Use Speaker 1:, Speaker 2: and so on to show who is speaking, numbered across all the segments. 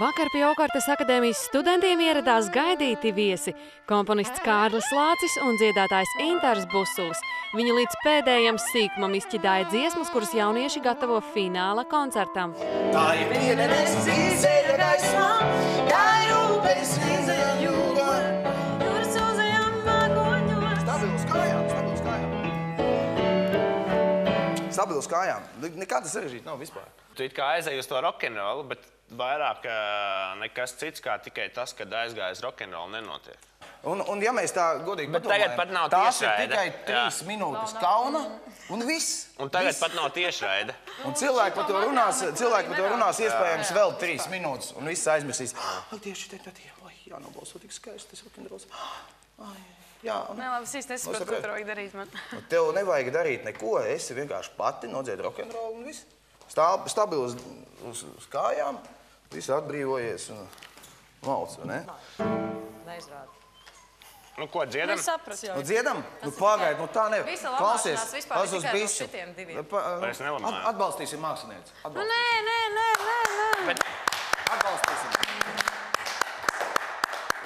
Speaker 1: Vakar pie Okartas akadēmijas studentiem ieradās gaidīti viesi – komponists Kārlis Lācis un dziedātājs Intārs Busulis. Viņi līdz pēdējam sīkumam izķidāja dziesmas, kuras jaunieši gatavo fināla koncertam.
Speaker 2: Tā ir piedenes zīzeļa gaismā, tā ir upes līdzeļa jūga. Jūras uzajām mākoņos. Stabilu kājām, stabilu kājām. Stabilu kājām. Nekāda sarežģīta nav vispār.
Speaker 3: Tu it kā aizēji uz to rock'n'rollu, bet vairāk nekas cits, kā tikai tas, kad aizgājas rock'n'rollu nenotiek.
Speaker 2: Un ja mēs tā godīgi
Speaker 3: bet tagad pat nav
Speaker 2: tās ir
Speaker 3: tiešraide.
Speaker 2: tikai 3 minūtes kauna un viss.
Speaker 3: Un tagad pat nav tiešraide.
Speaker 2: Un cilvēki par to runās iespējams vēl 3 minūtes un viss aizmirsīs. Ai, tieši te, jānobalso tik skaisti, tas rock'n'rolls. Jā,
Speaker 4: Nē, labi, es nesaprotu, ko tu vajag darīt man.
Speaker 2: Tev nevajag darīt neko, esi vienkārši pati nodzied rock'n'rollu un viss. Stabili uz kājām, viss atbrīvojies un valc, vai ne?
Speaker 4: Neizrādi.
Speaker 3: Nu, ko, dziedam?
Speaker 4: Es sapratu jau.
Speaker 2: Nu, dziedam? Nu, pagaid, nu tā nevar.
Speaker 4: Visa labāšanās vispār ir tikai no šitiem diviem.
Speaker 3: Es nelamāju.
Speaker 2: Atbalstīsim mākslinieci.
Speaker 4: Nu, nē.
Speaker 3: Bet...
Speaker 2: Atbalstīsim.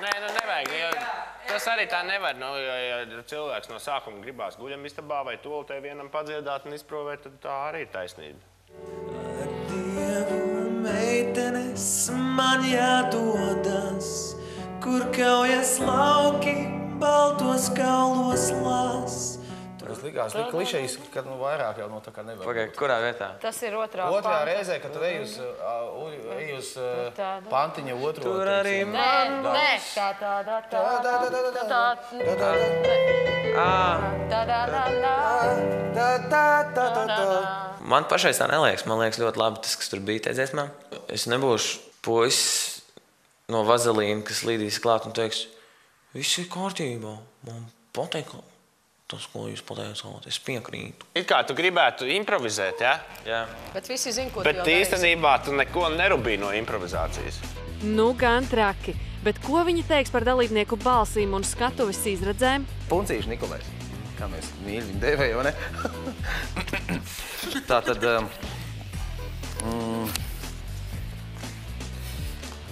Speaker 3: Nē, nu nevajag. Tas arī tā nevar. Nu, ja cilvēks no sākuma gribās guļamistabā vai toltē vienam padziedāt un izprovēt, tad tā arī ir taisnība.
Speaker 5: Ar Dievu meitenes man jādodas, kur kaujas lauki, baltos kaulos lās.
Speaker 2: Tas likās tik klišejis, kad nu vairāk jau no tā kā nevar.
Speaker 6: Pagaid, kurā vietā?
Speaker 4: Tas ir otrā
Speaker 2: reizē, kad tu ej uz pantiņa otru.
Speaker 5: Tur arī man.
Speaker 4: Nē.
Speaker 6: Man pašai tā neliekas. Man liekas ļoti labi tas, kas tur bija tajā dziesmā. Es nebūšu puisis no vazelīna, kas līdīs klāt un teiks, viss ir kārtībā. Man patīk tas, ko jūs pateicāt. Es piekrītu.
Speaker 3: It kā tu gribētu improvizēt, ja?
Speaker 6: Jā.
Speaker 4: Bet visi zin, ko tu jau
Speaker 3: Bet īstenībā tu neko nerubīji no improvizācijas.
Speaker 1: Nu, gan traki. Bet ko viņi teiks par dalībnieku balsīm un skatuves izredzēm?
Speaker 2: Puncīši Nikolais. Kā mēs mīļi viņu dēvēju, vai ne? Tātad...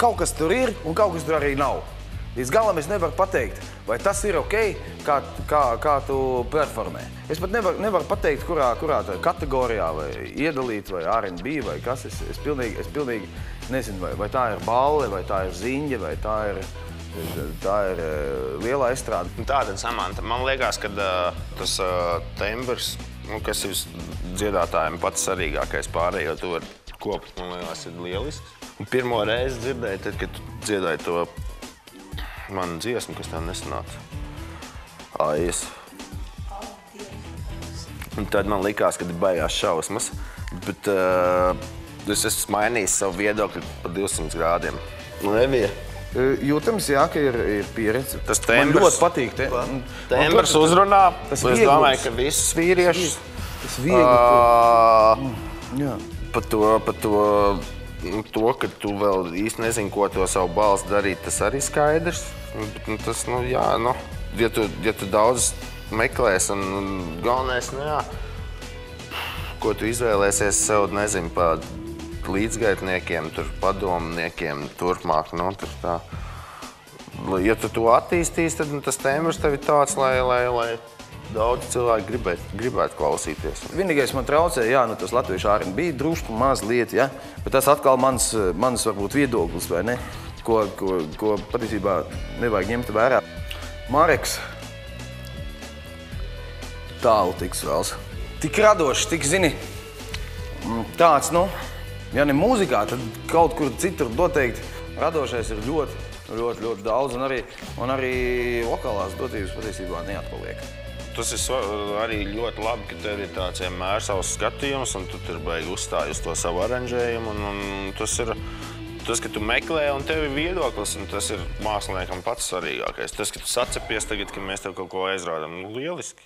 Speaker 2: Kaut kas tur ir un kaut kas tur arī nav. Līdz galam es nevaru pateikt, vai tas ir ok, kā tu performē. Es pat nevaru pateikt, kurā kategorijā, vai iedalīt, vai R&B, vai kas. Es pilnīgi nezinu, vai tā ir balle, vai tā ir ziņa, vai tā ir lielā estrāde.
Speaker 3: Tā tad, Samanta, man liekas, ka tas tembrs, kas ir dziedātājiem pats svarīgākais pārējo, to var kopt, man liekas, ir lielisks. Un pirmo reizi dzirdēju, tad, kad tu dziedāji to manu dziesmu, kas tev nesanāca. Aies. Un tad man likās, ka ir baigās šausmas, bet es esmu mainījis savu viedokli pa 200 grādiem. Nebija.
Speaker 2: Jūtams, jā, ka ir pieredze.
Speaker 3: Tas tembrs,
Speaker 2: man ļoti patīk.
Speaker 3: Tembrs uzrunā. Es domāju, ka visus vīriešus.
Speaker 2: Tas viegli. Jā.
Speaker 3: Par to, ka tu vēl īsti nezini, ko to savu balsi darīt, tas arī skaidrs. Tas, jā, ja tu daudz meklēs un galvenais, jā, ko tu izvēlēsies sev, nezinu, pa līdzgaitniekiem, padomniekiem, turpmāk, tur tā. Ja tu to attīstīs, tad tas tembrs tev ir tāds, lai daudz cilvēki gribētu klausīties.
Speaker 2: Vienīgais man traucē, jā, tas latviešu R&B drusku mazliet, ja, bet tas atkal mans varbūt viedoklis, vai ne, ko patiesībā nevajag ņemt vērā. Mareks tālu tiks vēls. Tik radošs, tik zini, tāds, ja ne mūzikā, tad kaut kur citur noteikti radošais ir ļoti daudz, un arī vokālās dotības patiesībā neatpaliek.
Speaker 3: Tas ir arī ļoti labi, ka tev ir tāds vienmēr savs skatījums, un tu tur baigi uzstāji uz to savu aranžējumu, un tas ir tas, ka tu meklē, un tev ir viedoklis, un tas ir māksliniekam pats svarīgākais. Tas, ka tu sacepies tagad, ka mēs tev kaut ko aizrādām, lieliski.